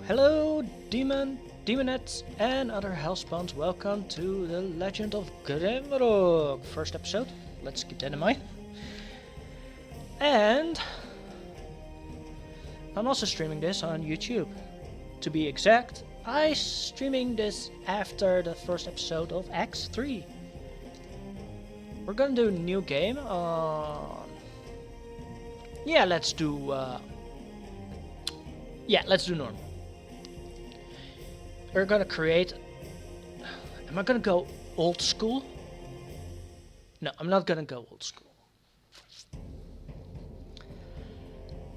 Hello, demonettes, and other hellspawns. Welcome to the Legend of Grimrock first episode. Let's keep that in mind. And I'm also streaming this on YouTube. To be exact, I'm streaming this after the first episode of Acts 3. We're gonna do a new game on... let's do normal. We're gonna create... Am I gonna go old school? No, I'm not gonna go old school.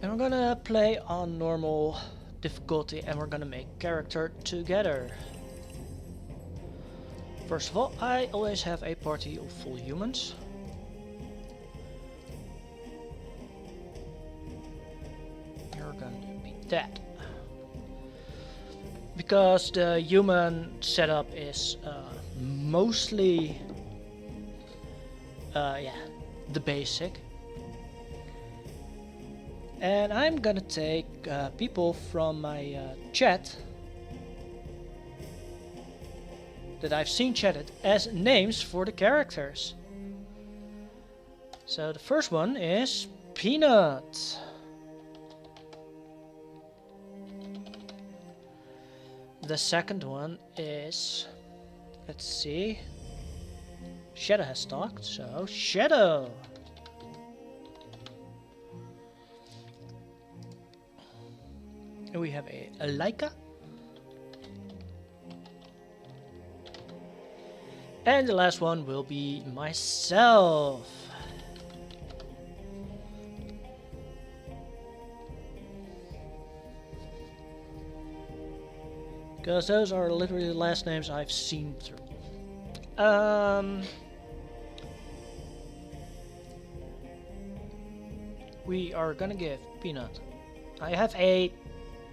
And we're gonna play on normal difficulty and we're gonna make character together. First of all, I always have a party of full humans. You're gonna be that. Because the human setup is mostly the basic. And I'm gonna take people from my chat that I've seen chatted as names for the characters. So the first one is Peanut. The second one is, let's see, Shadow has talked, so Shadow. And we have a Leica. And the last one will be myself. Because those are literally the last names I've seen through. We are gonna give Peanut. I have a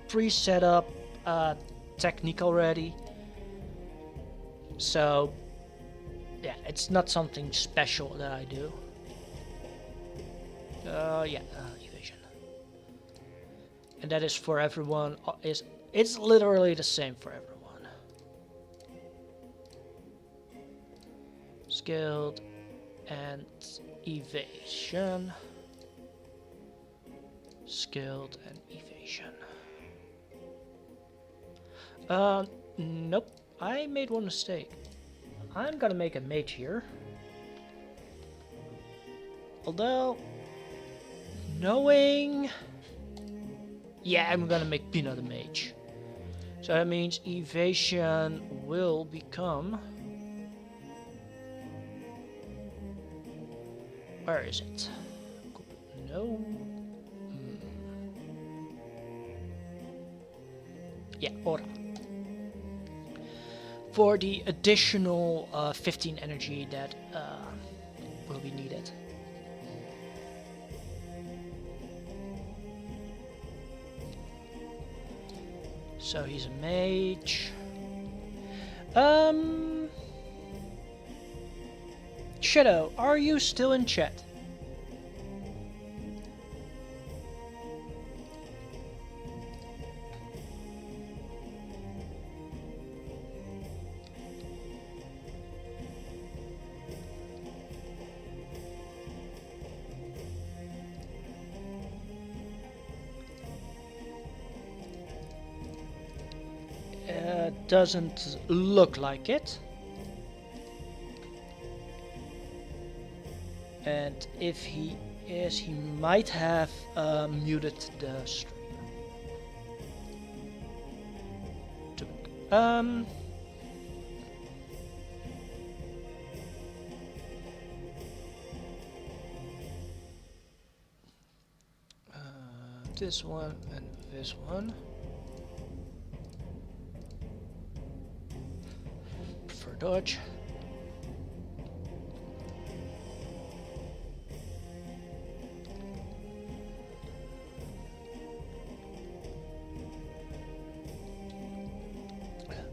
pre-set up technique already. So, yeah, it's not something special that I do. Evasion. And that is for everyone. It's literally the same for everyone. Skilled and evasion. Skilled and evasion. Nope. I made one mistake. I'm gonna make a mage here. Although, knowing... Yeah, I'm gonna make Peanut a mage. So that means evasion will become... Where is it? No. Yeah, Aura. For the additional 15 energy that will be needed. So he's a mage. Shadow, are you still in chat? Doesn't look like it. And if he is, he might have muted the stream. This one and this one. Prefer dodge.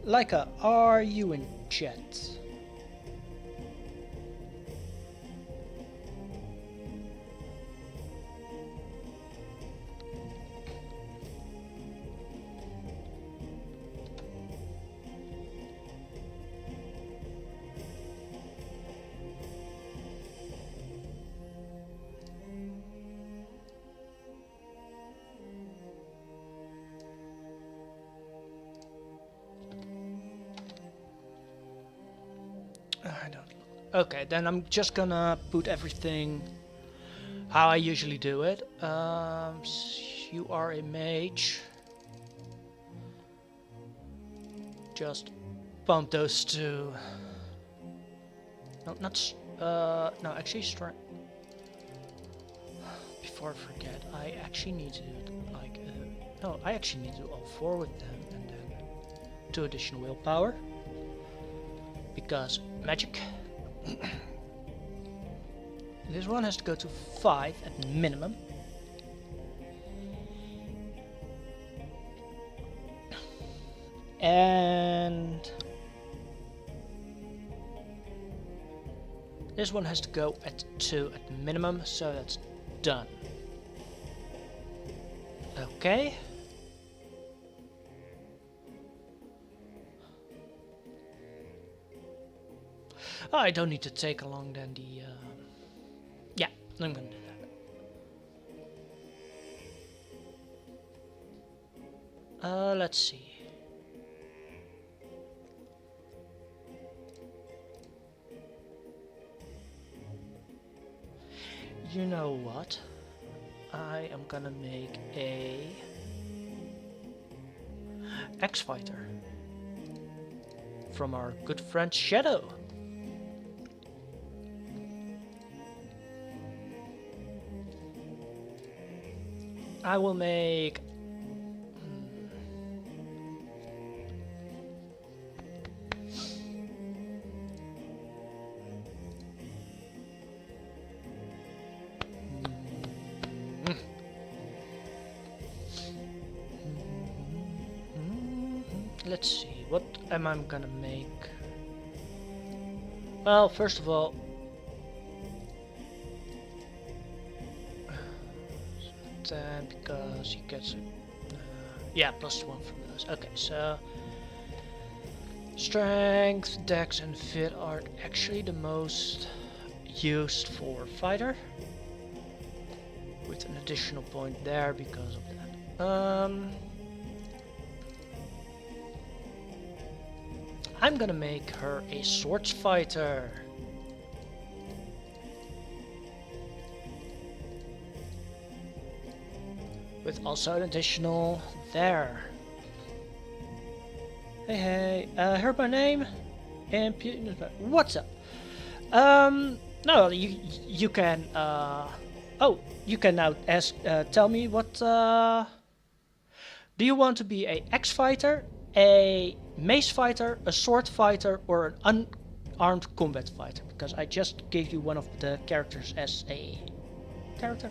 Leica, are you in chat? I don't. Okay, then I'm just gonna put everything how I usually do it. You are a mage. Just bump those two. No, not. No, actually, strength. Before I forget, I actually need to like. No, I actually need to do all four with them, and then 2 additional willpower. Because magic. This one has to go to 5 at minimum. And this one has to go at 2 at minimum, so that's done. Okay. Oh, I don't need to take along then the... Yeah, I'm gonna do that. Let's see. You know what? I am gonna make a X-Fighter from our good friend Shadow. I will make let's see, what am I gonna make? Well, first of all, then because he gets yeah, +1 from those. Okay, so strength, dex, and fit are actually the most used for fighter, with an additional point there because of that. I'm gonna make her a swords fighter. With also an additional there. Hey, heard my name? And what's up? No, you can. Oh, you can now ask. Tell me what. Do you want to be a X fighter, a mace fighter, a sword fighter, or an unarmed combat fighter? Because I just gave you one of the characters as a character.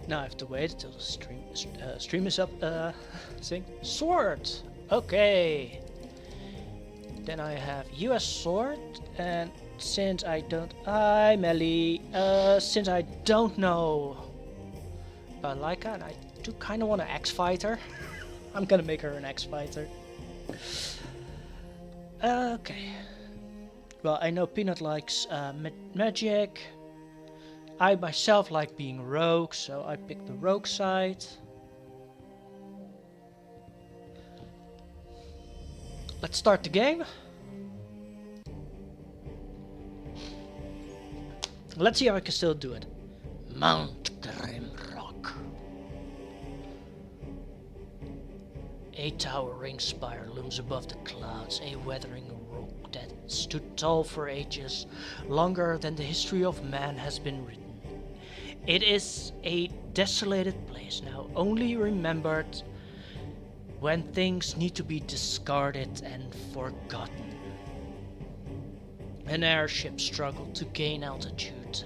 Now I have to wait until the stream is up. Thing sword. Okay. Then I have US sword, and since I don't, melee. Since I don't know Laika, and I do kind of want an X fighter. I'm gonna make her an X fighter. Okay. Well, I know Peanut likes magic. I myself like being rogue, so I picked the rogue side. Let's start the game. Let's see how I can still do it. Mount Grimrock. A towering spire looms above the clouds, a weathering rock that stood tall for ages, longer than the history of man has been written. It is a desolated place now, only remembered when things need to be discarded and forgotten. An airship struggled to gain altitude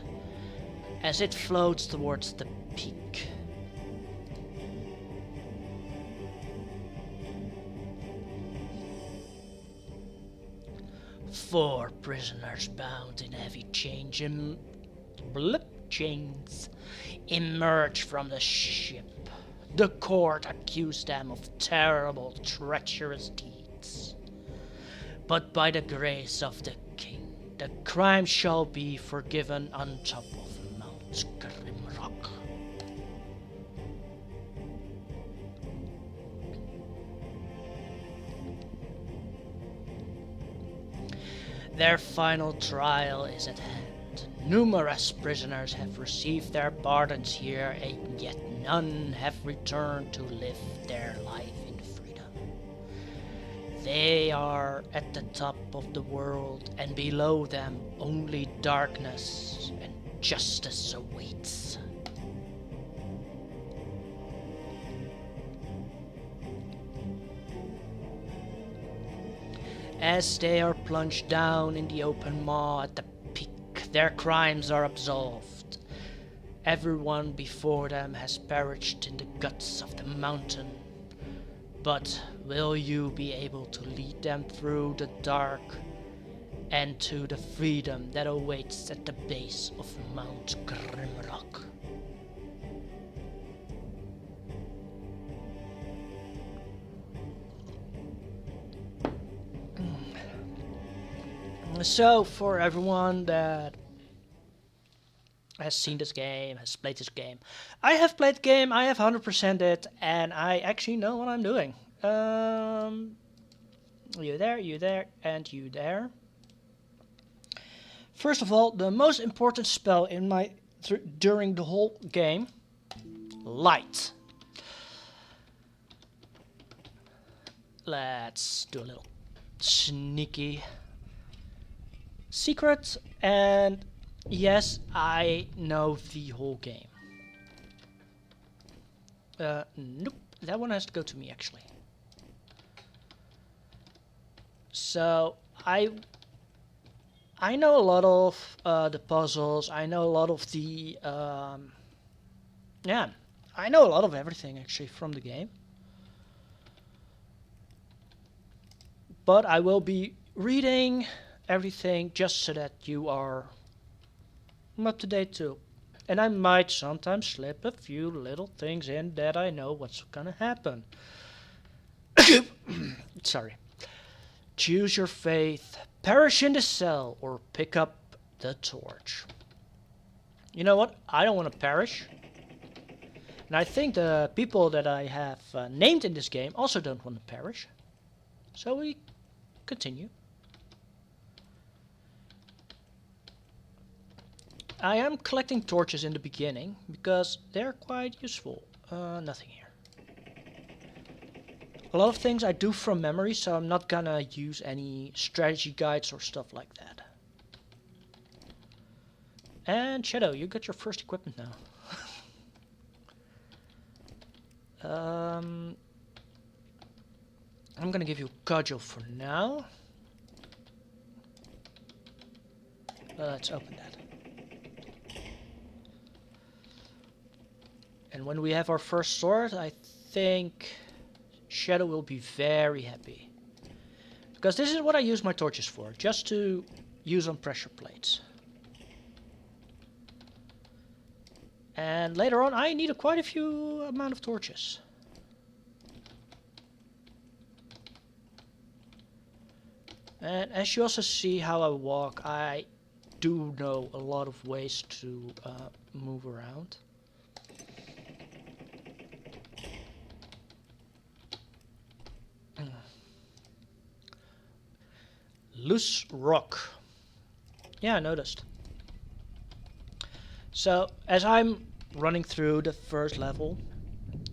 as it floats towards the peak. Four prisoners bound in heavy chains emerged from the ship. The court accused them of terrible, treacherous deeds. But by the grace of the king, the crime shall be forgiven on top of Mount Grimrock. Their final trial is at hand. Numerous prisoners have received their pardons here, and yet none have returned to live their life in freedom. They are at the top of the world, and below them only darkness and justice awaits. As they are plunged down in the open maw at the peak, their crimes are absolved. Everyone before them has perished in the guts of the mountain. But will you be able to lead them through the dark and to the freedom that awaits at the base of Mount Grimrock? So, for everyone that has seen this game, has played this game, I have played the game, I have 100%ed it, and I actually know what I'm doing. You there, and you there. First of all, the most important spell in my during the whole game, light. Let's do a little sneaky secret, and yes, I know the whole game. Nope, that one has to go to me actually. So I know a lot of the puzzles. I know a lot of the yeah, I know a lot of everything actually from the game. But I will be reading everything just so that you are up to date too. And I might sometimes slip a few little things in that I know what's gonna happen. Sorry. Choose your faith, perish in the cell, or pick up the torch. You know what? I don't want to perish. And I think the people that I have named in this game also don't want to perish. So we continue. I am collecting torches in the beginning because they're quite useful. Nothing here. A lot of things I do from memory, so I'm not gonna use any strategy guides or stuff like that. And Shadow, you got your first equipment now. I'm gonna give you cudgel for now. Let's open that. And when we have our first sword, I think Shadow will be very happy. Because this is what I use my torches for, just to use on pressure plates. And later on I need quite a few amount of torches. And as you also see how I walk, I do know a lot of ways to move around. Loose rock. Yeah, I noticed. So, as I'm running through the first level,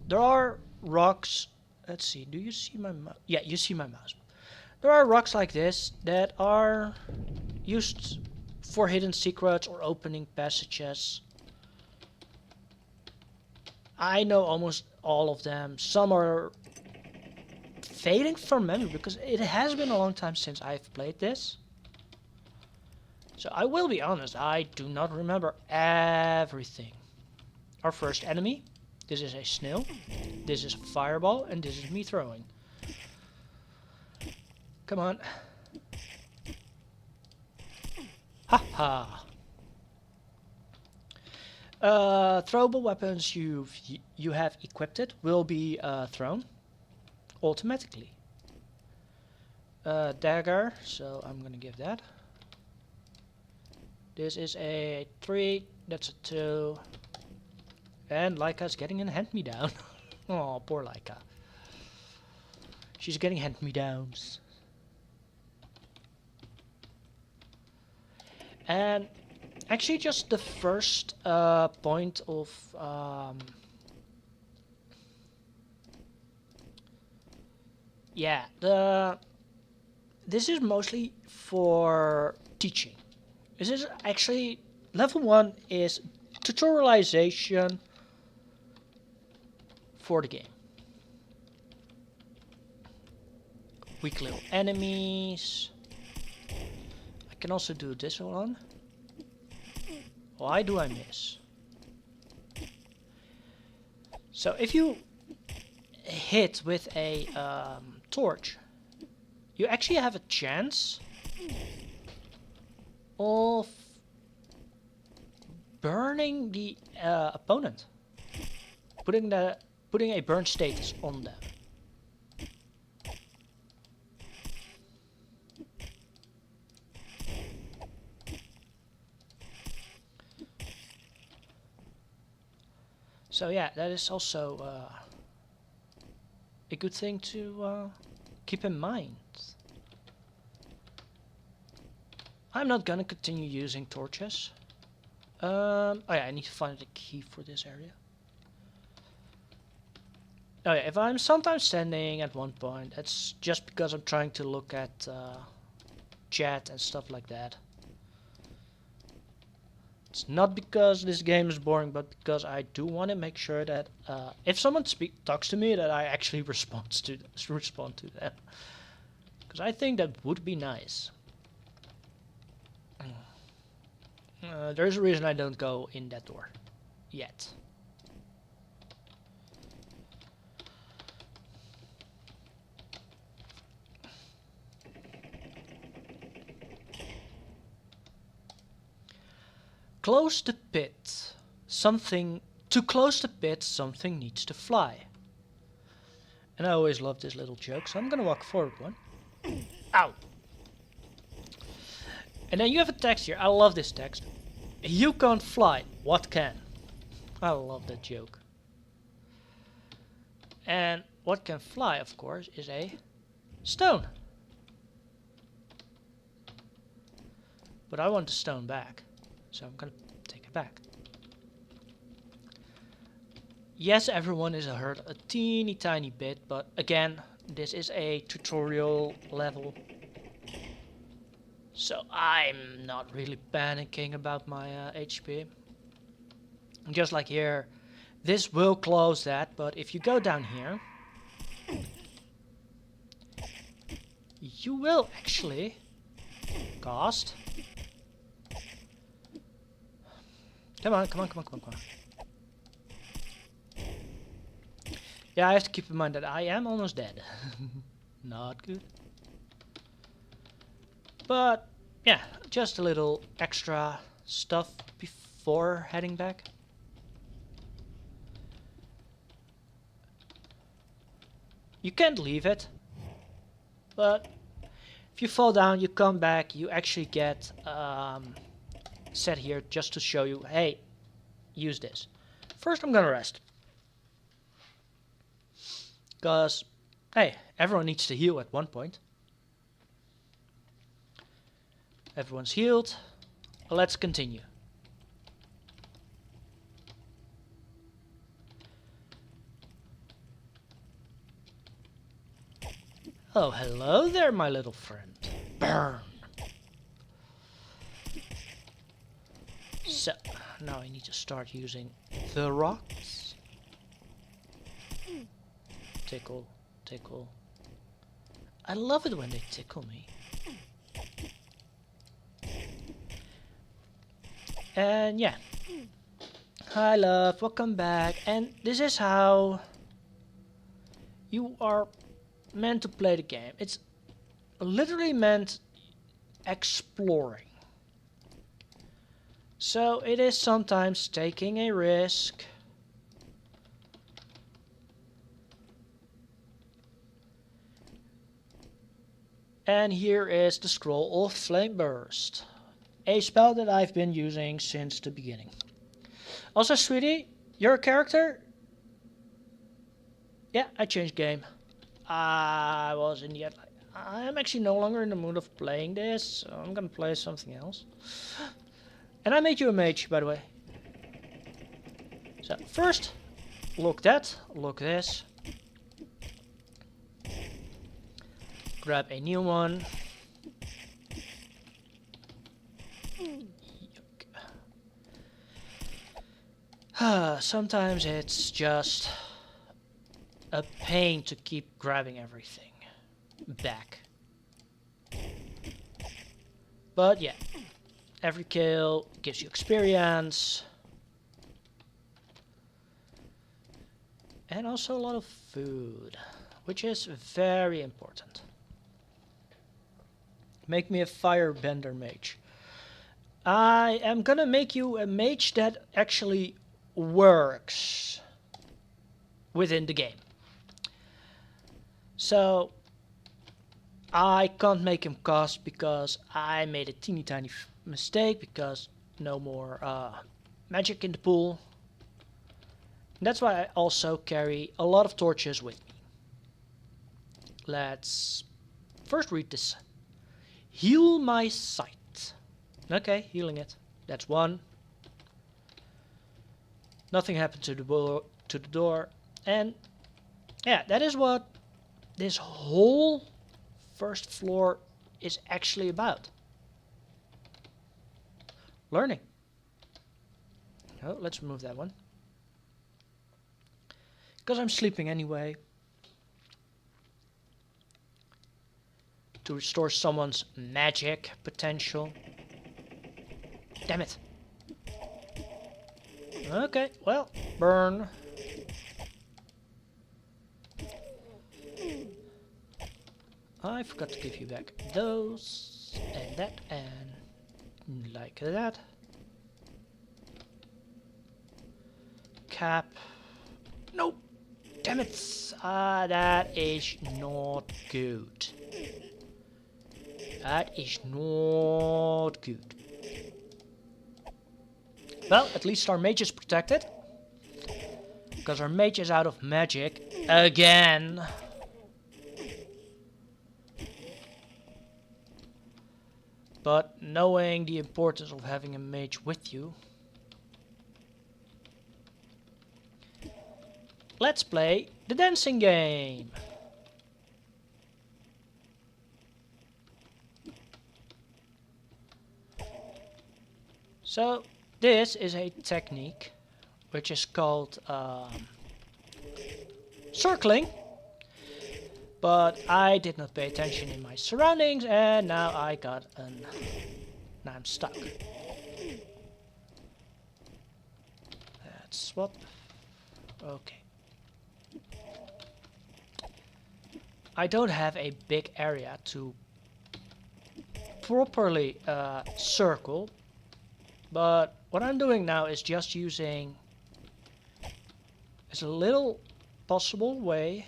there are rocks. Let's see, do you see my mouse? Yeah, you see my mouse. There are rocks like this that are used for hidden secrets or opening passages. I know almost all of them. Some are fading from memory because it has been a long time since I've played this. So I will be honest, I do not remember everything. Our first enemy, this is a snail, this is a fireball, and this is me throwing. Come on. Ha ha. Throwable weapons you have equipped it will be thrown automatically. Dagger, so I'm gonna give that. This is a 3, that's a 2. And Laika's getting a hand-me-down. Oh, poor Laika. She's getting hand-me-downs. And actually just the first point of yeah, this is mostly for teaching. This is actually level 1 is tutorialization for the game. Weak little enemies. I can also do this one. Why do I miss? So if you hit with a torch, you actually have a chance of burning the opponent, putting a burn status on them. So yeah, that is also a good thing to keep in mind. I'm not gonna continue using torches. Oh yeah, I need to find a key for this area. Oh yeah, if I'm sometimes standing at one point, it's just because I'm trying to look at chat and stuff like that. It's not because this game is boring, but because I do want to make sure that if someone talks to me, that I actually respond to them. Because I think that would be nice. There's a reason I don't go in that door yet. Close the pit. To close the pit, something needs to fly. And I always love this little joke, so I'm gonna walk forward one. Ow! And then you have a text here. I love this text. You can't fly. What can? I love that joke. And what can fly, of course, is a stone. But I want the stone back, so I'm gonna take it back. Yes, everyone is hurt a teeny tiny bit, but again, this is a tutorial level. So I'm not really panicking about my HP. Just like here, this will close that, but if you go down here, you will actually cast. Come on. Yeah, I have to keep in mind that I am almost dead. Not good. But yeah, just a little extra stuff before heading back. You can't leave it, but if you fall down, you come back, you actually get set here just to show you, hey, use this. First, I'm gonna rest. Because, hey, everyone needs to heal at one point. Everyone's healed. Let's continue. Oh, hello there, my little friend. Burn. So, now I need to start using the rocks. Tickle, tickle. I love it when they tickle me. And yeah. Hi love, welcome back. And this is how you are meant to play the game. It's literally meant exploring. So it is sometimes taking a risk. And here is the Scroll of Flame Burst, a spell that I've been using since the beginning. Also, sweetie, your character? Yeah, I changed game. I was in the... I am actually no longer in the mood of playing this, so I'm gonna play something else. And I made you a mage, by the way. So first, look that, look this. Grab a new one. Sometimes it's just a pain to keep grabbing everything back. But yeah, every kill gives you experience. And also a lot of food, which is very important. Make me a firebender mage. I am gonna make you a mage that actually works within the game. So I can't make him cost because I made a teeny tiny mistake because no more magic in the pool. And that's why I also carry a lot of torches with me. Let's first read this. Heal my sight. Okay, healing it. That's one. Nothing happened to the door. And yeah, that is what this whole first floor is actually about. Learning. Oh, let's remove that one. Because I'm sleeping anyway. To restore someone's magic potential. Damn it. Okay, well, burn. I forgot to give you back those, and that, and like that. Cap. Nope. Damn it. That is not good. That is not good. Well, at least our mage is protected. Because our mage is out of magic. Again. But knowing the importance of having a mage with you. Let's play the dancing game. So this is a technique which is called circling, but I did not pay attention in my surroundings and now I got an... now I'm stuck. Let's swap. Okay. I don't have a big area to properly circle, but what I'm doing now is just using as a little possible way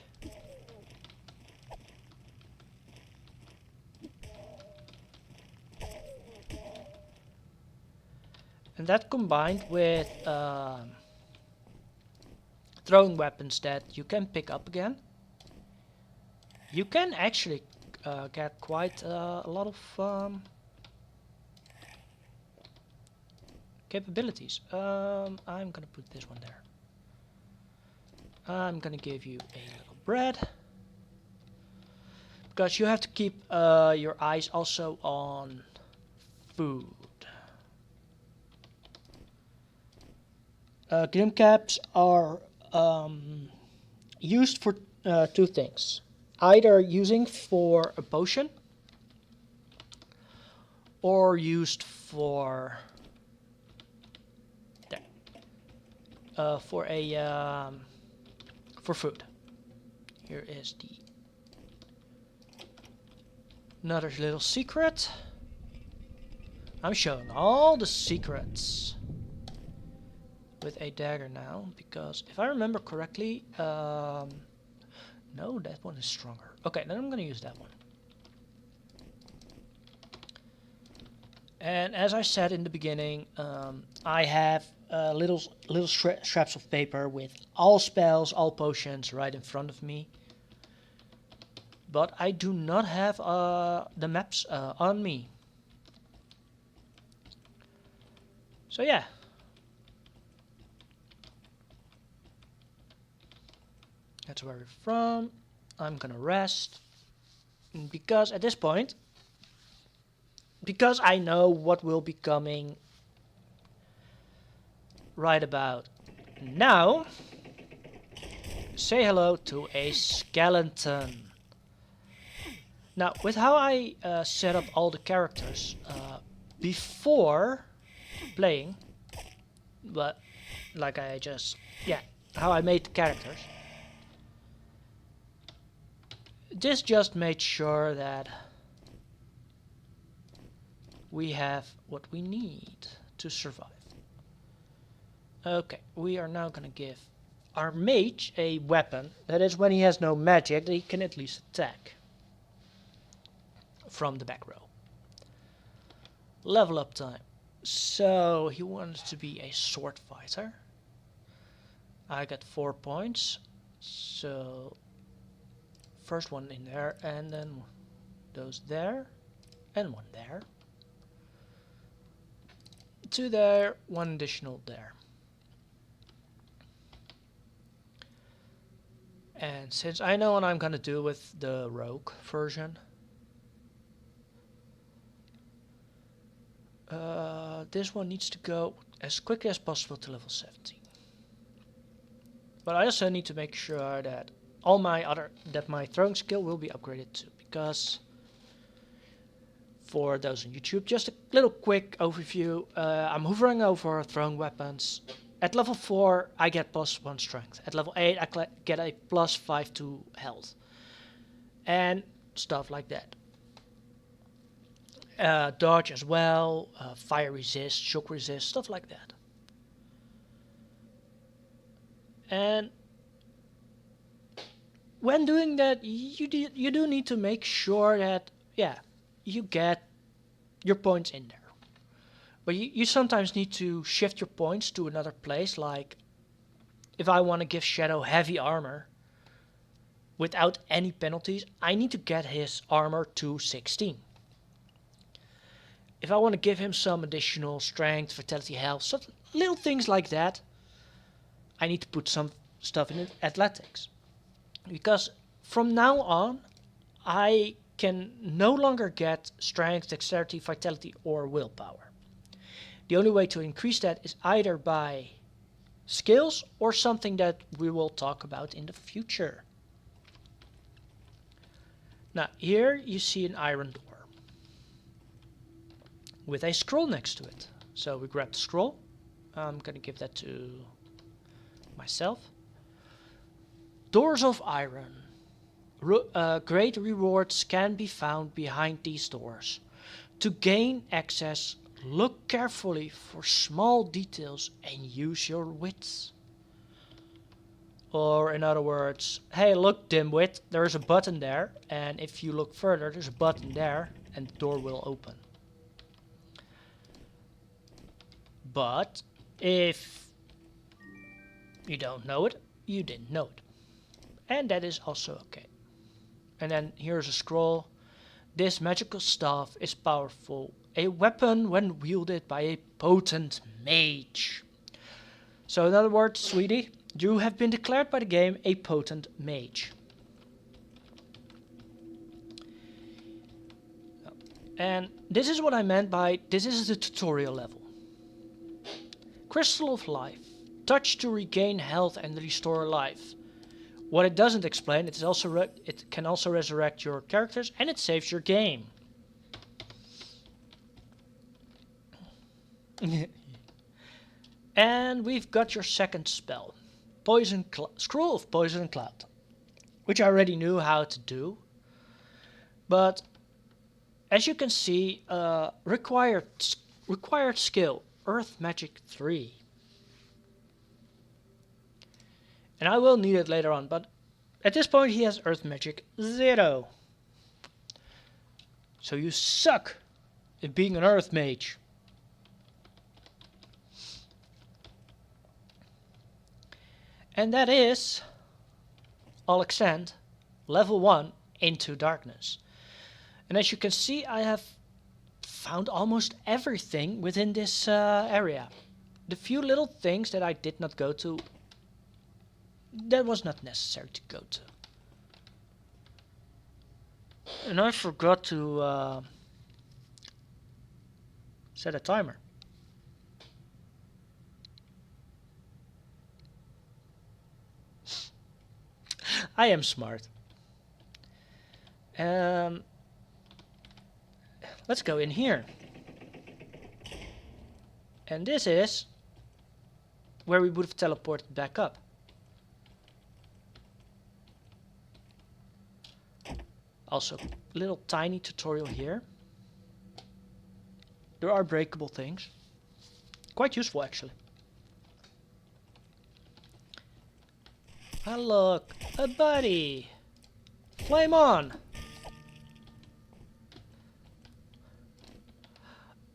and that combined with throwing weapons that you can pick up again, you can actually get quite a lot of capabilities. I'm gonna put this one there. I'm gonna give you a little bread because you have to keep your eyes also on food. Grim caps are used for two things. Either using for a potion or used for for food. Here is the another little secret. I'm showing all the secrets with a dagger now because if I remember correctly, no, that one is stronger. Okay, then I'm gonna use that one. And as I said in the beginning, I have little scraps of paper with all spells, all potions right in front of me. But I do not have the maps on me. So yeah. That's where we're from. I'm gonna rest. Because at this point, because I know what will be coming right about now, say hello to a skeleton. Now, with how I set up all the characters before playing, but like I just, yeah, how I made the characters, this just made sure that we have what we need to survive. Okay, we are now gonna give our mage a weapon. That is, when he has no magic, he can at least attack from the back row. Level up time. So he wants to be a sword fighter. I got 4 points. So first one in there, and then those there, and one there. 2 there, 1 additional there. And since I know what I'm gonna do with the rogue version, this one needs to go as quickly as possible to level 17. But I also need to make sure that my throwing skill will be upgraded too, because for those on YouTube, just a little quick overview. I'm hovering over throwing weapons. At level 4, I get +1 strength. At level 8, I get a +5 to health. And stuff like that. Dodge as well, fire resist, shock resist, stuff like that. And when doing that, you do need to make sure that, yeah, you get your points in there. But you sometimes need to shift your points to another place, like if I want to give Shadow heavy armor without any penalties, I need to get his armor to 16. If I want to give him some additional strength, vitality, health, some little things like that, I need to put some stuff in athletics. Because from now on, I can no longer get strength, dexterity, vitality, or willpower. The only way to increase that is either by skills or something that we will talk about in the future. Now, here you see an iron door with a scroll next to it. So we grab the scroll. I'm going to give that to myself. Doors of iron. Great rewards can be found behind these doors. To gain access, look carefully for small details and use your wits. Or in other words, hey, look, dimwit, there's a button there, and if you look further, there's a button there, and the door will open. But if you don't know it, you didn't know it. And that is also okay. And then here's a scroll. This magical staff is powerful. A weapon when wielded by a potent mage. So in other words, sweetie, you have been declared by the game a potent mage. And this is what I meant by, this is the tutorial level. Crystal of Life. Touch to regain health and restore life. What it doesn't explain, it can also resurrect your characters, and it saves your game. And we've got your second spell. Scroll of Poison Cloud. Which I already knew how to do. But as you can see, required skill, Earth Magic 3. And I will need it later on, but at this point he has Earth Magic 0. So you suck at being an Earth Mage. And that is, I'll extend, level 1 into darkness. And as you can see, I have found almost everything within this area. the few little things that I did not go to, that was not necessary to go to. And I forgot to set a timer. I am smart. Let's go in here. And this is where we would have teleported back up. Also, little tiny tutorial here. There are breakable things. Quite useful, actually. Ah, look, a buddy. Flame on.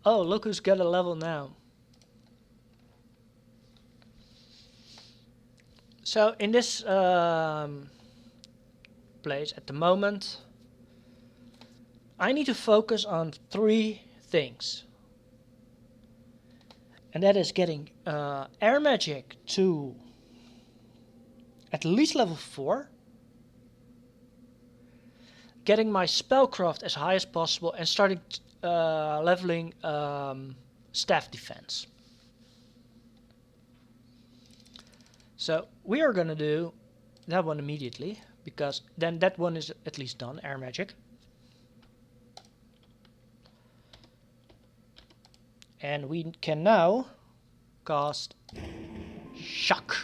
Oh, look who's got a level now. So in this place at the moment, I need to focus on 3 things. And that is getting air magic to at least level 4. Getting my spellcraft as high as possible and starting leveling staff defense. So we are gonna do that one immediately, because then that one is at least done, air magic. And we can now cast Shock.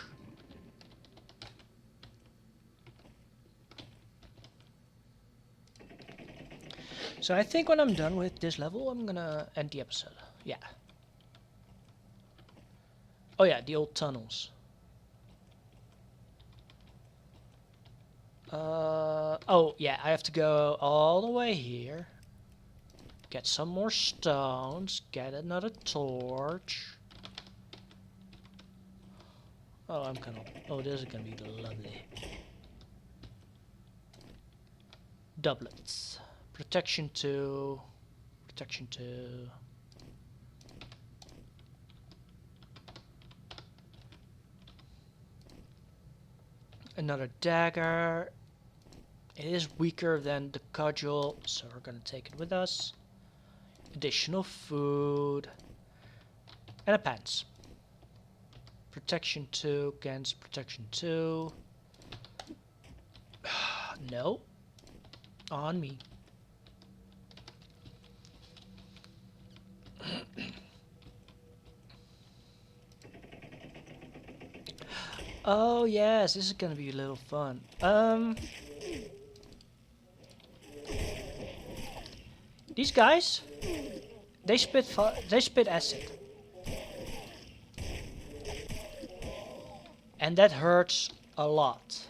So I think when I'm done with this level, I'm gonna end the episode. Yeah. Oh yeah, the old tunnels. Oh yeah, I have to go all the way here. Get some more stones. Get another torch. Oh, I'm gonna... Oh, this is gonna be lovely. Doublets. Protection 2. Protection 2. Another dagger. It is weaker than the cudgel, so we're gonna take it with us. Additional food. And a pants. Protection 2 against protection 2. No. On me. Oh yes, this is gonna be a little fun. These guys, they spit acid, and that hurts a lot.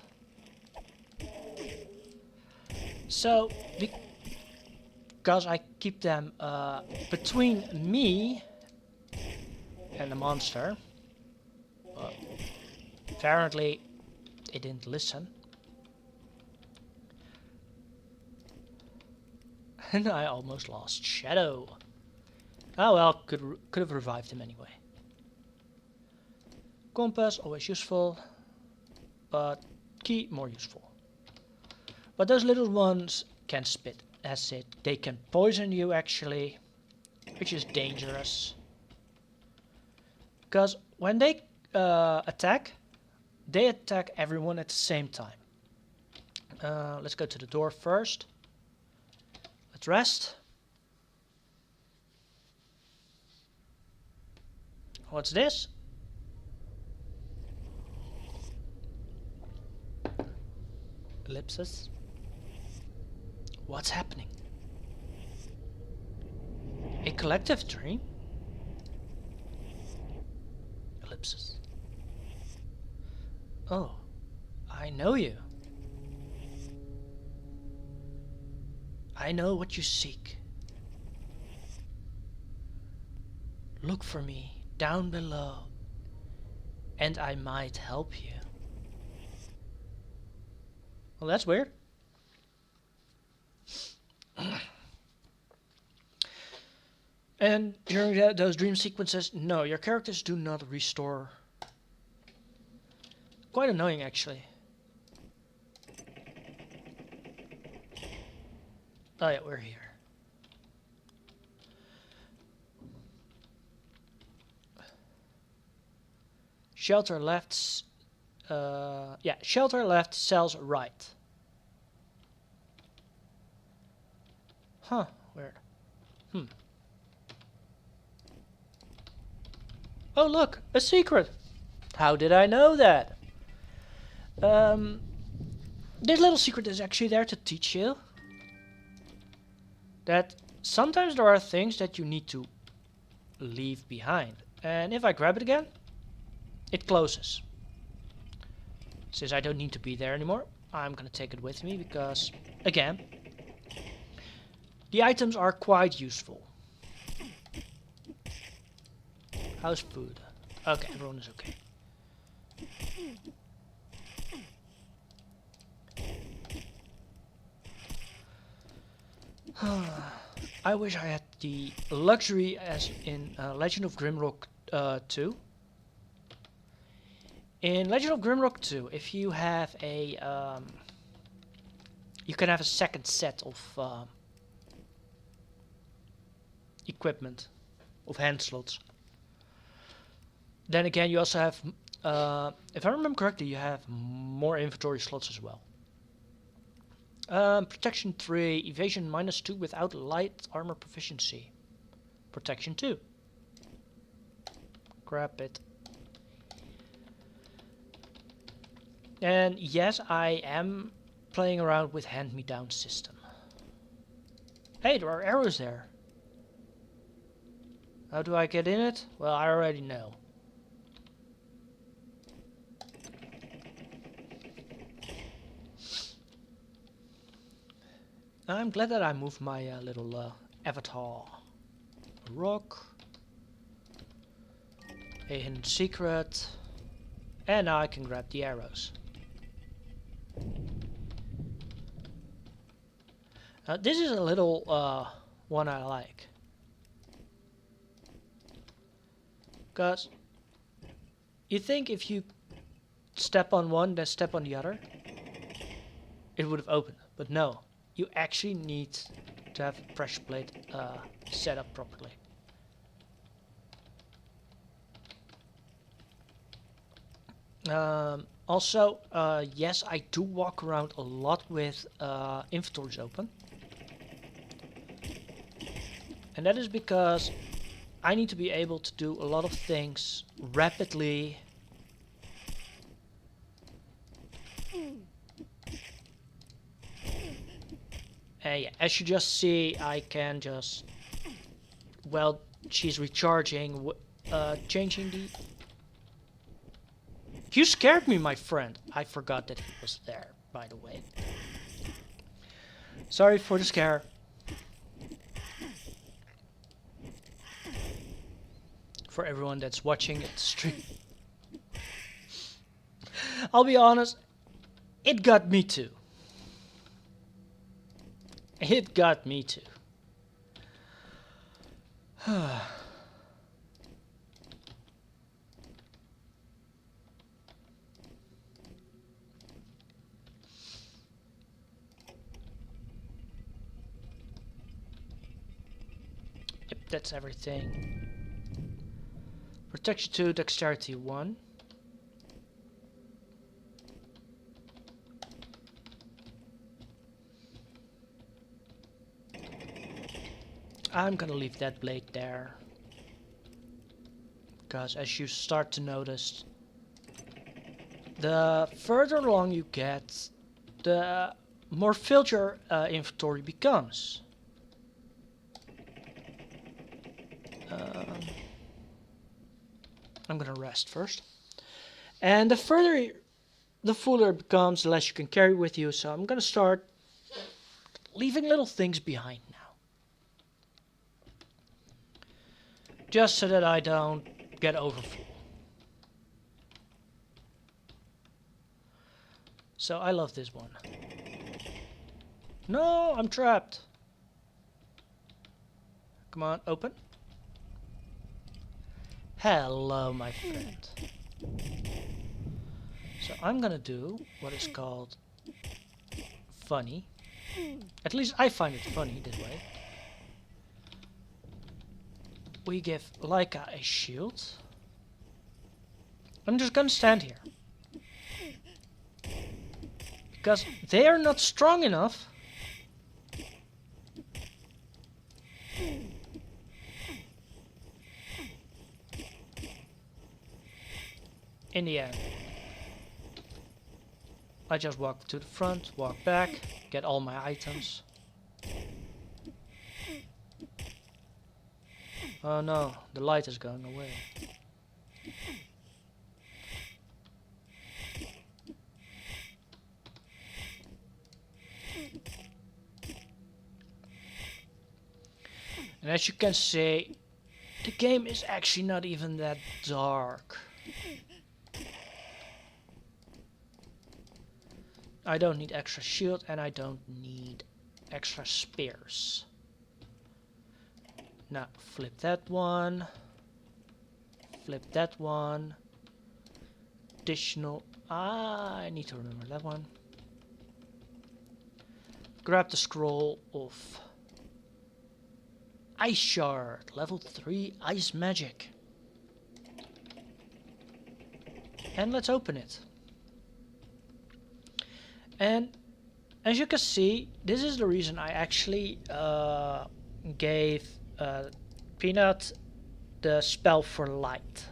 So because I keep them between me and the monster. Apparently, it didn't listen. And I almost lost Shadow. Oh well, could have revived him anyway. Compass, always useful. But key, more useful. But those little ones can spit acid. They can poison you actually, which is dangerous. Because when they attack everyone at the same time. Let's go to the door first. Let's rest. What's this? Ellipsis. What's happening? A collective dream? Ellipsis. Oh, I know you. I know what you seek. Look for me down below, and I might help you. Well, that's weird. And during those dream sequences, no, your characters do not restore. Quite annoying, actually. Oh yeah, we're here. Shelter left. Yeah, shelter left, cells right. Huh, weird. Oh look, a secret! How did I know that? This little secret is actually there to teach you that sometimes there are things that you need to leave behind. And if I grab it again, it closes. Since I don't need to be there anymore, I'm gonna take it with me because, again, the items are quite useful. How's food? Okay, everyone is okay. I wish I had the luxury as in Legend of Grimrock 2. In Legend of Grimrock 2, if you have a you can have a second set of equipment, of hand slots. Then again, you also have, if I remember correctly, you have more inventory slots as well. Protection 3, evasion -2 without light armor proficiency. Protection 2. Grab it. And yes, I am playing around with hand-me-down system. Hey, there are arrows there. How do I get in it? Well, I already know. I'm glad that I moved my little avatar. A rock. A hidden secret. And now I can grab the arrows. This is a little one I like. Because you think if you step on one, then step on the other, it would have opened. But no, you actually need to have a pressure plate set up properly. Also, yes, I do walk around a lot with inventories open. And that is because I need to be able to do a lot of things rapidly. And yeah, as you just see, I can just, well, she's recharging, changing the... You scared me, my friend. I forgot that he was there, by the way. Sorry for the scare. For everyone that's watching it stream. I'll be honest, it got me too. It got me too. Yep, that's everything. Protection 2, Dexterity 1. I'm gonna leave that blade there. Because as you start to notice, the further along you get, the more filled your inventory becomes. I'm gonna rest first. And the further, the fuller it becomes, the less you can carry with you. So I'm gonna start leaving little things behind now. Just so that I don't get overfull. So I love this one. No, I'm trapped. Come on, open. Hello, my friend. So I'm gonna do what is called funny. At least I find it funny this way. We give Laika a shield. I'm just gonna stand here. Because they are not strong enough. In the end. I just walk to the front, walk back, get all my items. Oh no, the light is going away. And as you can see, the game is actually not even that dark. I don't need extra shield and I don't need extra spears. Now flip that one. Flip that one. Additional. I need to remember that one. Grab the scroll of Ice Shard, level 3 Ice Magic. And let's open it. And as you can see, this is the reason I actually gave Peanut the spell for light.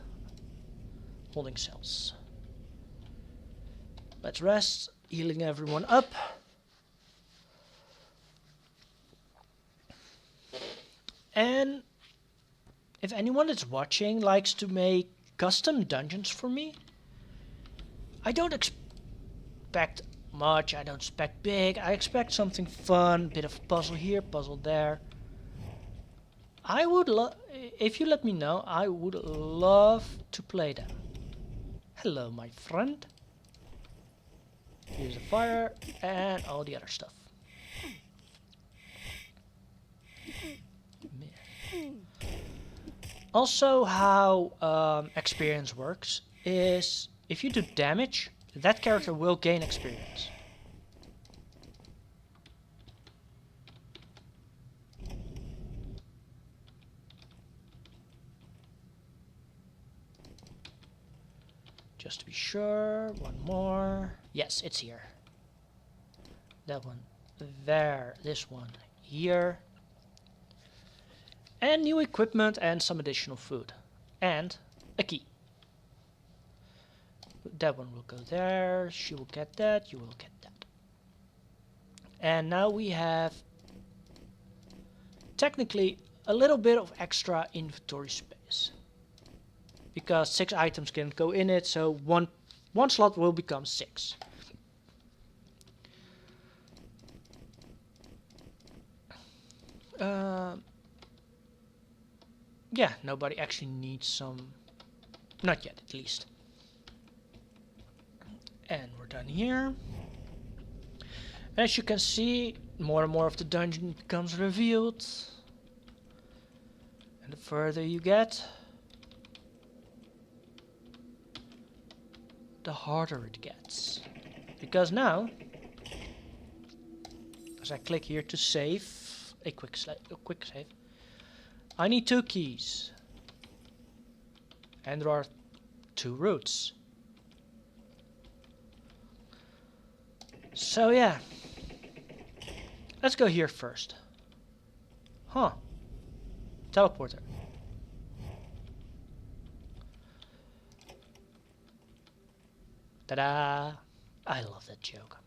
Holding cells. Let's rest, healing everyone up. And if anyone that's watching likes to make custom dungeons for me, I don't expect much, I don't expect big, I expect something fun, bit of puzzle here, puzzle there. I would if you let me know, I would love to play them. Hello, my friend. Here's the fire and all the other stuff. Also, how experience works is if you do damage, that character will gain experience. Just to be sure, one more. Yes, it's here. That one there, this one here. And new equipment and some additional food. And a key. That one will go there, she will get that, you will get that. And now we have technically a little bit of extra inventory space. Because 6 items can go in it, so one slot will become 6. Yeah, nobody actually needs some. Not yet, at least. And we're done here. As you can see, more and more of the dungeon becomes revealed. And the further you get, the harder it gets. Because now, as I click here to save, a quick save, I need 2 keys. And there are 2 routes. So yeah. Let's go here first. Huh. Teleporter. Ta-da! I love that joke.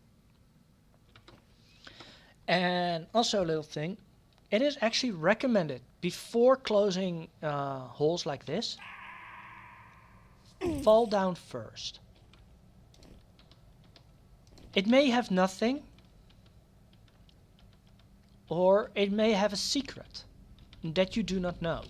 And also a little thing. It is actually recommended before closing holes like this, fall down first. It may have nothing, or it may have a secret that you do not know.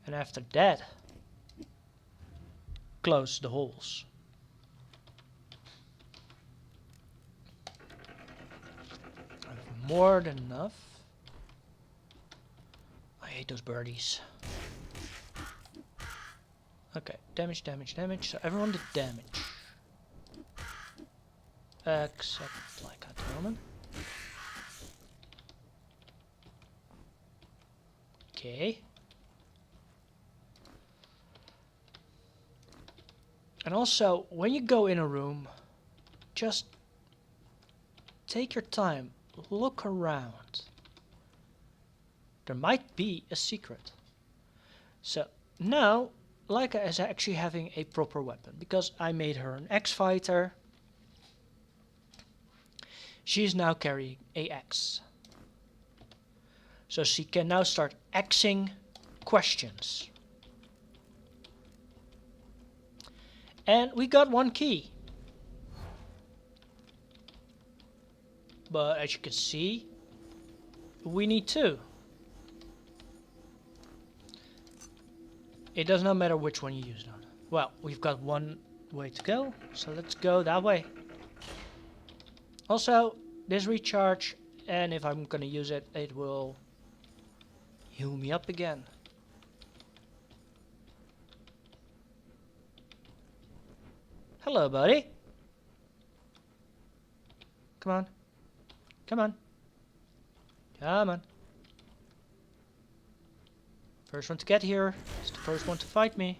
And after that, close the holes. more than enough. I hate those birdies. Okay, damage, damage, damage. So everyone did damage. Except like at the moment. Okay. And also, when you go in a room, just take your time, look around. There might be a secret. So now, Leica is actually having a proper weapon because I made her an axe fighter. She is now carrying a axe. So she can now start axing questions. And we got one key. But as you can see, we need two. It does not matter which one you use on. Well, we've got one way to go, so let's go that way. Also, this recharge, and if I'm gonna use it, it will heal me up again. Hello, buddy. Come on. Come on. Come on. First one to get here is the first one to fight me.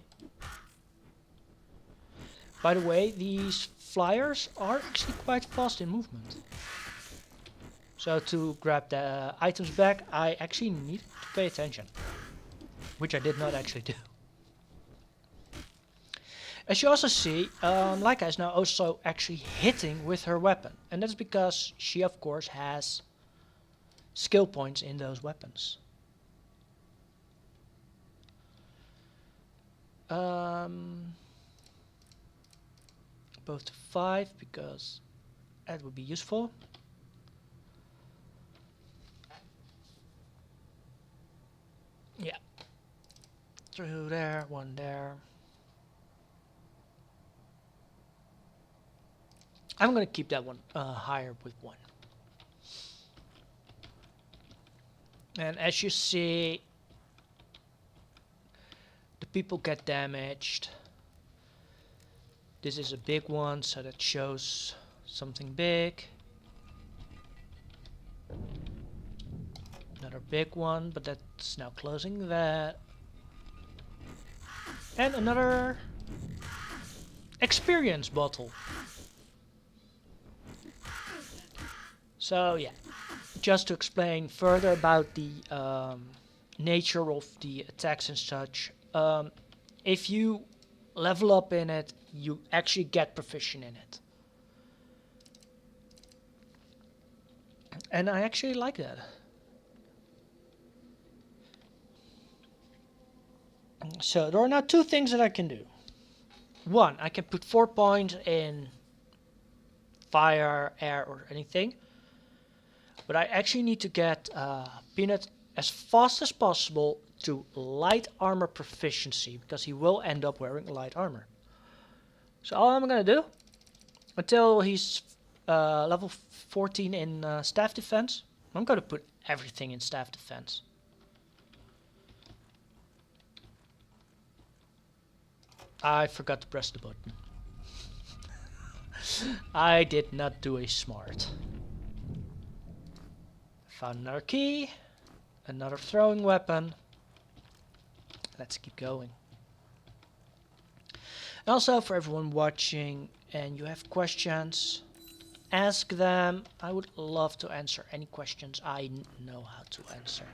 By the way, these flyers are actually quite fast in movement. So to grab the items back, I actually need to pay attention. Which I did not actually do. As you also see, Leica is now also actually hitting with her weapon. And that's because she of course has skill points in those weapons. Both to 5 because that would be useful. Yeah. Through there, one there. I'm gonna keep that one higher with 1. And as you see, the people get damaged. This is a big one, so that shows something big. Another big one, but that's now closing that. And another experience bottle. So yeah, just to explain further about the nature of the attacks and such, if you level up in it, you actually get proficient in it. And I actually like that. So there are now 2 things that I can do. 1, I can put 4 points in fire, air, or anything. But I actually need to get Peanut as fast as possible to light armor proficiency, because he will end up wearing light armor. So all I'm gonna do, until he's level 14 in staff defense, I'm gonna put everything in staff defense. I forgot to press the button. I did not do a smart. Found another key, another throwing weapon. Let's keep going. And also for everyone watching and you have questions, ask them. I would love to answer any questions I know how to answer.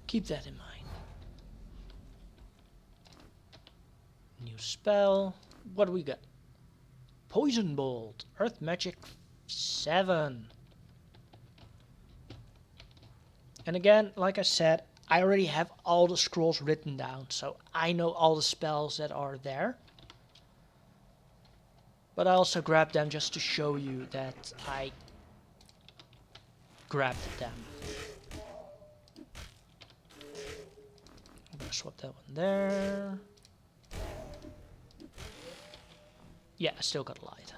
Keep that in mind. New spell. What do we got? Poison Bolt. Earth Magic 7. And again, like I said, I already have all the scrolls written down, so I know all the spells that are there. But I also grabbed them just to show you that I grabbed them. I'm gonna swap that one there. Yeah, I still got light.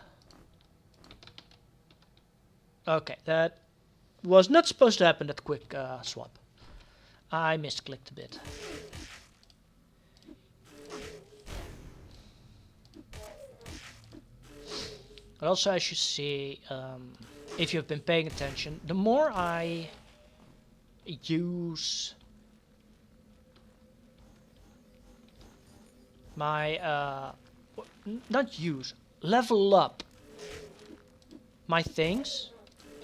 Okay, that was not supposed to happen, that quick swap. I misclicked a bit. But also, as you see, if you've been paying attention, the more I use my, not use, level up my things,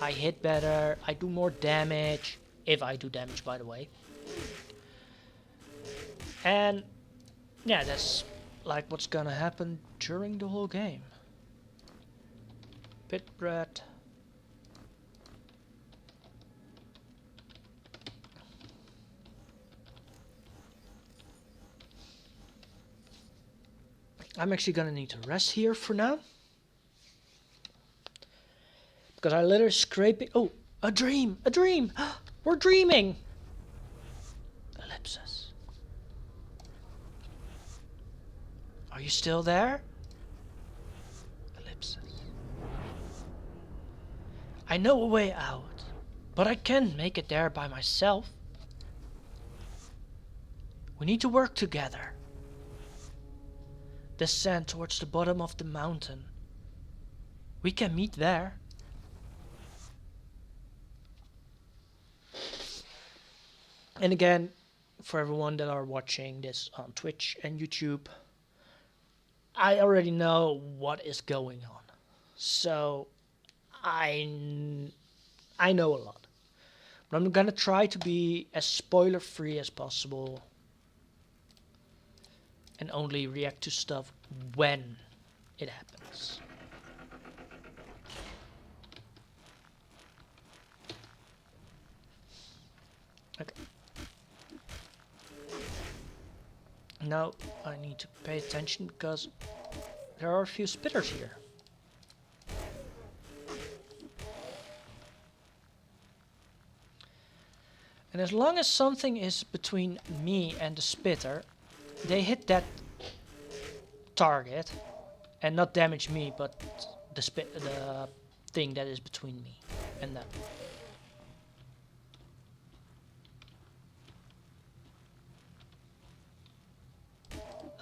I hit better, I do more damage, if I do damage, by the way. And yeah, that's like what's gonna happen during the whole game. Pit bread. I'm actually gonna need to rest here for now. Because I literally scrape it. Oh, a dream! A dream! We're dreaming! Ellipsis. Are you still there? Ellipsis. I know a way out, but I can't make it there by myself. We need to work together. Descend towards the bottom of the mountain. We can meet there. And again, for everyone that are watching this on Twitch and YouTube, I already know what is going on. So I know a lot. But I'm gonna try to be as spoiler free as possible and only react to stuff when it happens. Okay. Now I need to pay attention because there are a few spitters here. And as long as something is between me and the spitter, they hit that target and not damage me, but the thing that is between me and them.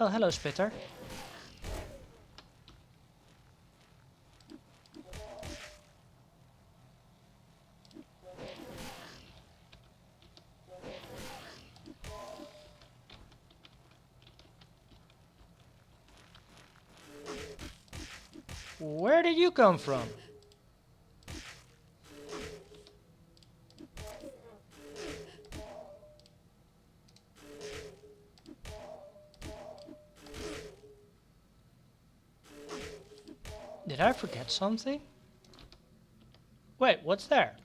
Oh, hello, spitter. Where did you come from? Did I forget something? Wait, what's there?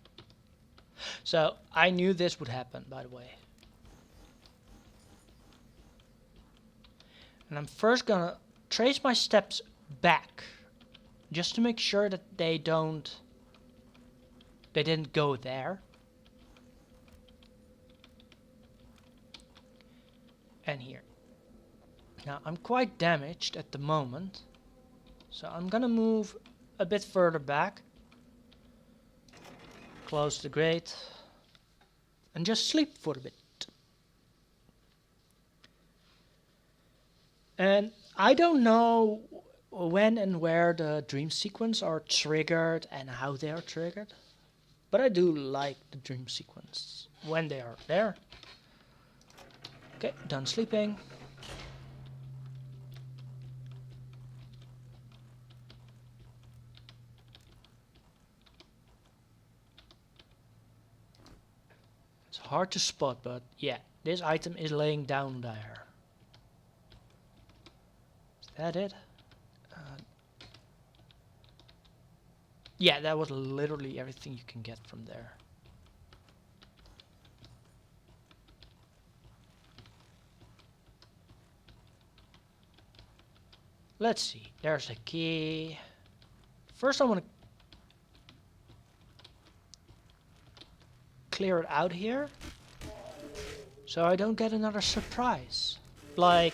So, I knew this would happen, by the way. And I'm first gonna trace my steps back, just to make sure that they didn't go there. And here. Now, I'm quite damaged at the moment, so I'm gonna move a bit further back, close the grate, and just sleep for a bit. And I don't know when and where the dream sequence are triggered and how they are triggered, but I do like the dream sequence when they are there. Okay, done sleeping. It's hard to spot, but yeah, this item is laying down there. Is that it? Yeah, that was literally everything you can get from there. Let's see, there's a key. First I want to clear it out here, so I don't get another surprise. Like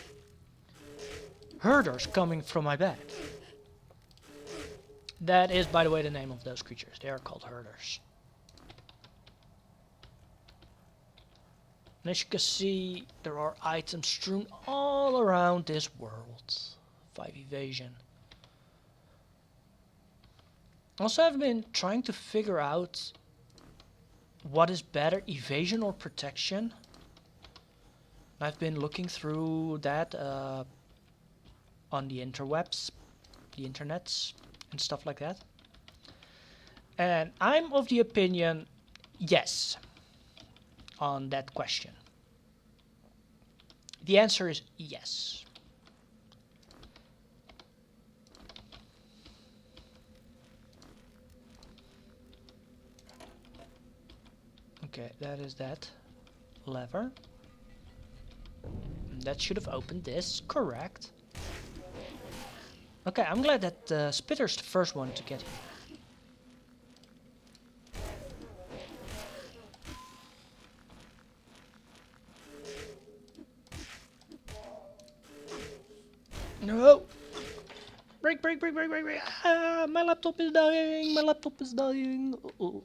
herders coming from my back. That is, by the way, the name of those creatures. They are called herders. And as you can see, there are items strewn all around this world. 5 evasion. Also, I've been trying to figure out what is better, evasion or protection. I've been looking through that on the interwebs, the internets, and stuff like that. And I'm of the opinion, yes, on that question. The answer is yes. Okay, that is that lever. That should have opened this, correct. Okay, I'm glad that Spitter's the first one to get here. No! Break, break, break, break, break, break! Ah, my laptop is dying! My laptop is dying! Uh-oh.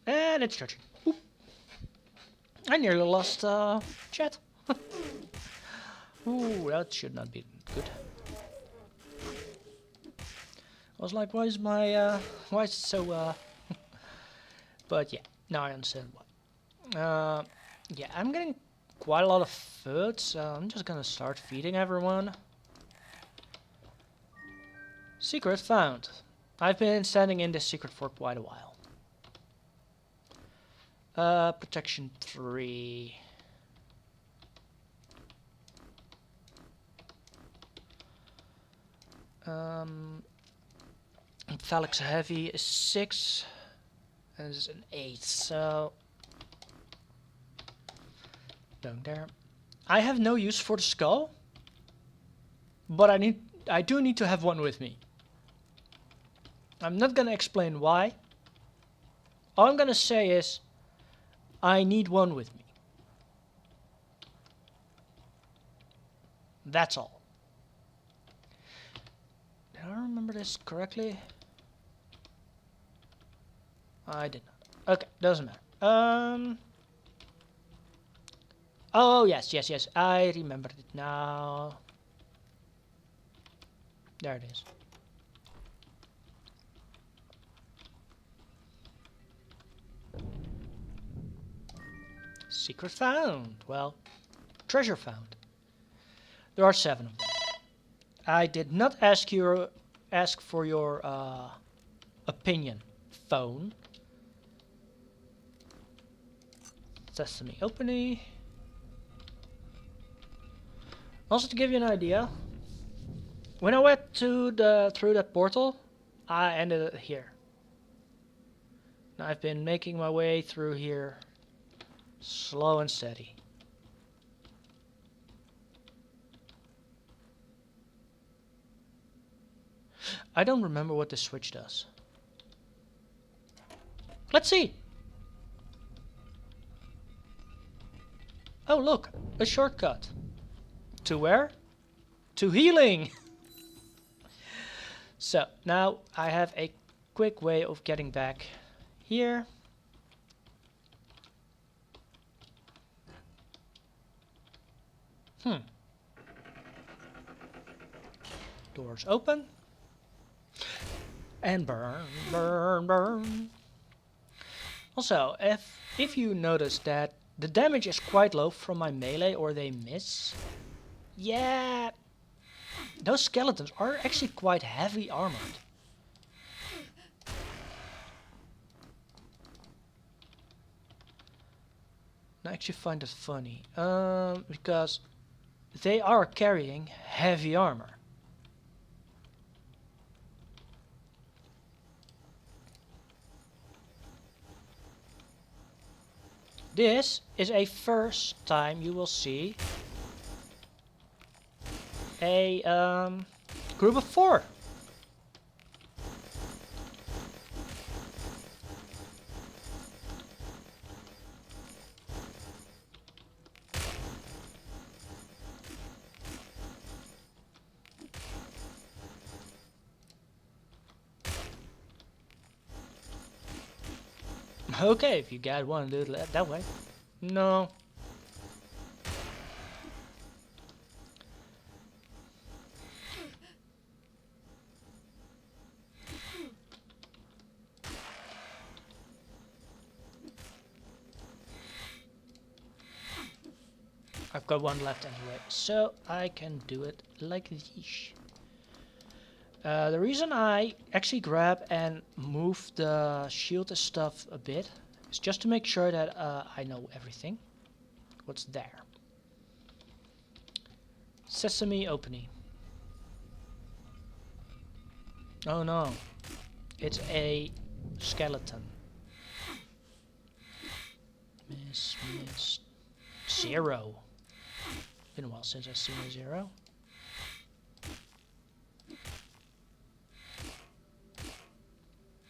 And it's charging. Boop. I nearly lost chat. Ooh, that should not be good. I was like, why is my, why is it so, But yeah, now I understand why. Yeah, I'm getting quite a lot of food, so I'm just gonna start feeding everyone. Secret found. I've been standing in this secret for quite a while. Protection 3. Phalanx heavy is 6. And this is an 8, so... Down there. I have no use for the skull. But I do need to have one with me. I'm not gonna explain why. All I'm gonna say is I need one with me. That's all. Did I remember this correctly? I did not. Okay, doesn't matter. Oh, yes, yes, yes. I remembered it now. There it is. Secret found. Well, treasure found. There are 7 of them. I did not ask for your opinion, phone. Sesame opening. Also, to give you an idea, when I went through that portal, I ended here. Now I've been making my way through here, slow and steady. I don't remember what this switch does. Let's see. Oh, look, a shortcut. To where? To healing. So, now I have a quick way of getting back here. Doors open. And burn, burn, burn. Also, if you notice that the damage is quite low from my melee or they miss, yeah, those skeletons are actually quite heavy armored. I actually find it funny, because they are carrying heavy armor. This is a first time you will see a group of 4. Okay, if you guys want to do it that way. No. I've got one left anyway, so I can do it like this. The reason I actually grab and move the shield and stuff a bit is just to make sure that I know everything. What's there? Sesame opening. Oh no, it's a skeleton. Miss. 0. Been a while since I've seen a 0.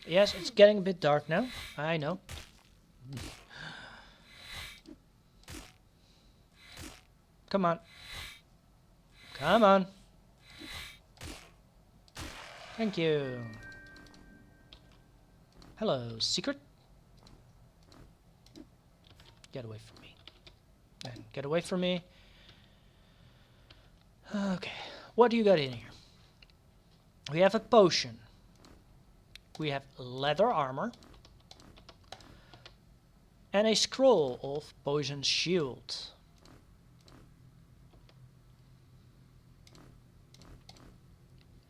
Yes, it's getting a bit dark now. I know. Come on. Come on. Thank you. Hello, secret. Get away from me. And get away from me. Okay. What do you got in here? We have a potion. We have leather armor. And a scroll of poison shield.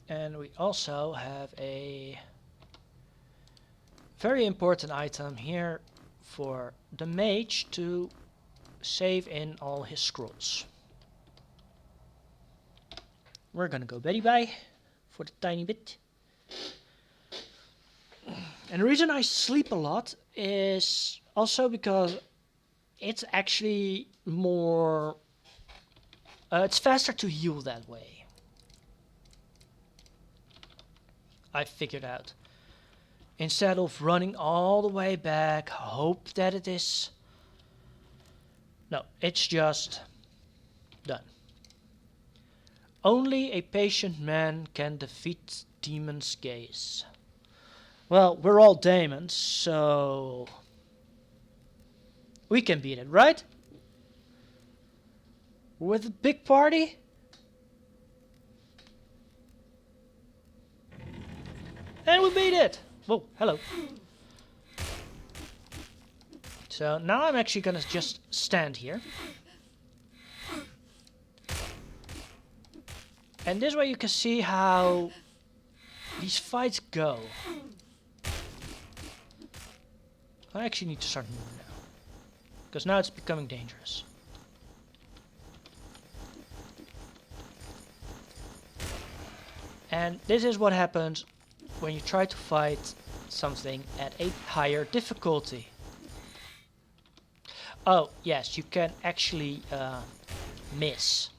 And we also have a very important item here for the mage to save in all his scrolls. We're gonna go Betty Bye for the tiny bit. And the reason I sleep a lot is also because it's actually more... it's faster to heal that way. I figured out. Instead of running all the way back, hope that it is... No, it's just done. Only a patient man can defeat demon's gaze. Well, we're all demons, so we can beat it, right? With a big party? And we beat it! Whoa, hello. So now I'm actually gonna just stand here. And this way you can see how these fights go. I actually need to start moving now. Because now it's becoming dangerous. And this is what happens when you try to fight something at a higher difficulty. Oh, yes, you can actually miss.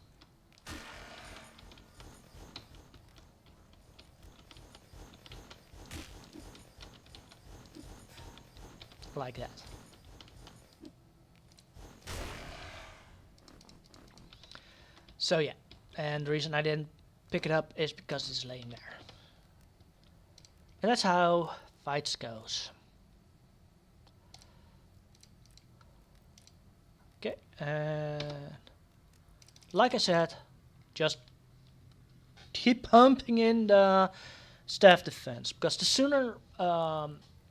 Like that. So yeah, and the reason I didn't pick it up is because it's laying there. And that's how fights goes. Okay, and like I said, just keep pumping in the staff defense, because the sooner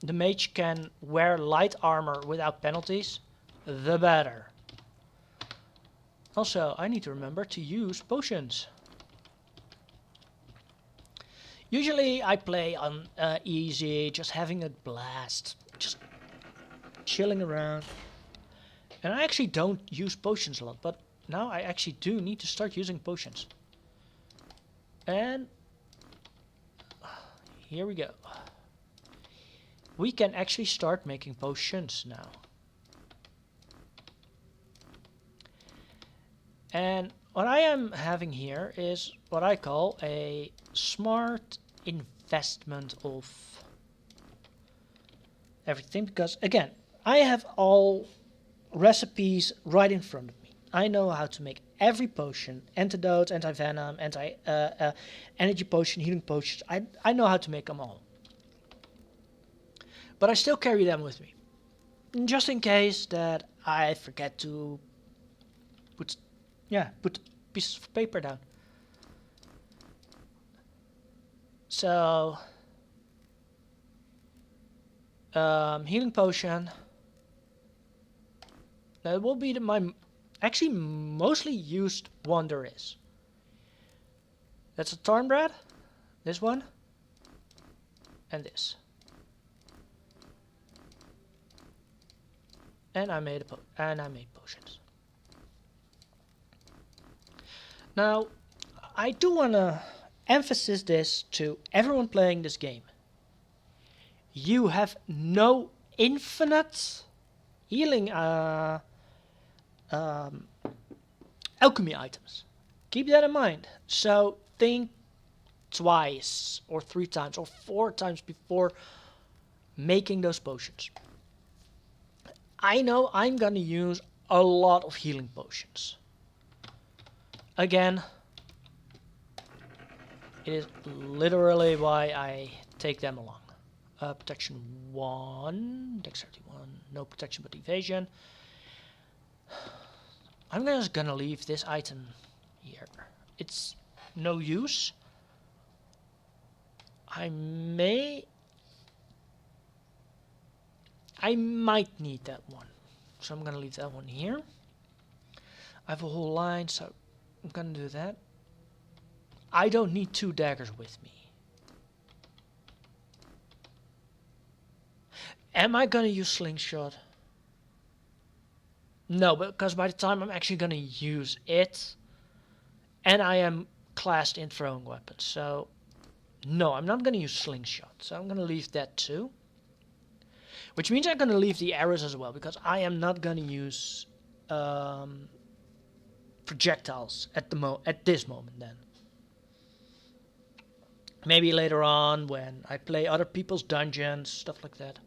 the mage can wear light armor without penalties, the better. Also, I need to remember to use potions. Usually I play on easy, just having a blast, just chilling around. And I actually don't use potions a lot, but now I actually do need to start using potions. And here we go. We can actually start making potions now. And what I am having here is what I call a smart investment of everything, because again, I have all recipes right in front of me. I know how to make every potion: antidote, anti-venom, energy potion, healing potions. I know how to make them all. But I still carry them with me. just in case that I forget to put, put pieces of paper down. So, healing potion. That will be my actually mostly used one there is. That's a thorn bread. This one. And this. And I made potions. Now, I do want to emphasize this to everyone playing this game. You have no infinite healing alchemy items. Keep that in mind. So think twice or 3 times or 4 times before making those potions. I know I'm gonna use a lot of healing potions. Again, it is literally why I take them along. Protection 1, dexterity 1, no protection but evasion. I'm just gonna leave this item here. It's no use. I might need that one. So I'm gonna leave that one here. I have a whole line, so I'm gonna do that. I don't need 2 daggers with me. Am I gonna use slingshot? No, because by the time I'm actually gonna use it, and I am classed in throwing weapons, so no, I'm not gonna use slingshot. So I'm gonna leave that too. Which means I'm gonna leave the arrows as well, because I am not gonna use projectiles at this moment then. Maybe later on when I play other people's dungeons, stuff like that.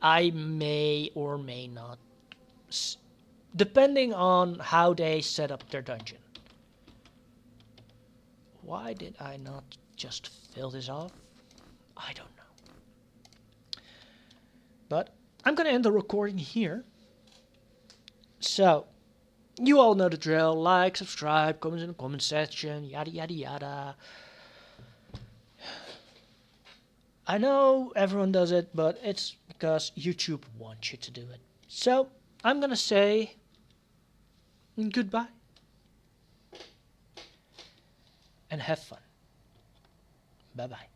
I may or may not, depending on how they set up their dungeon. Why did I not just fill this off? I don't know. But I'm gonna end the recording here. So, you all know the drill. Like, subscribe, comment in the comment section, yada yada yada. I know everyone does it, but it's because YouTube wants you to do it. So, I'm gonna say goodbye and have fun. Bye bye.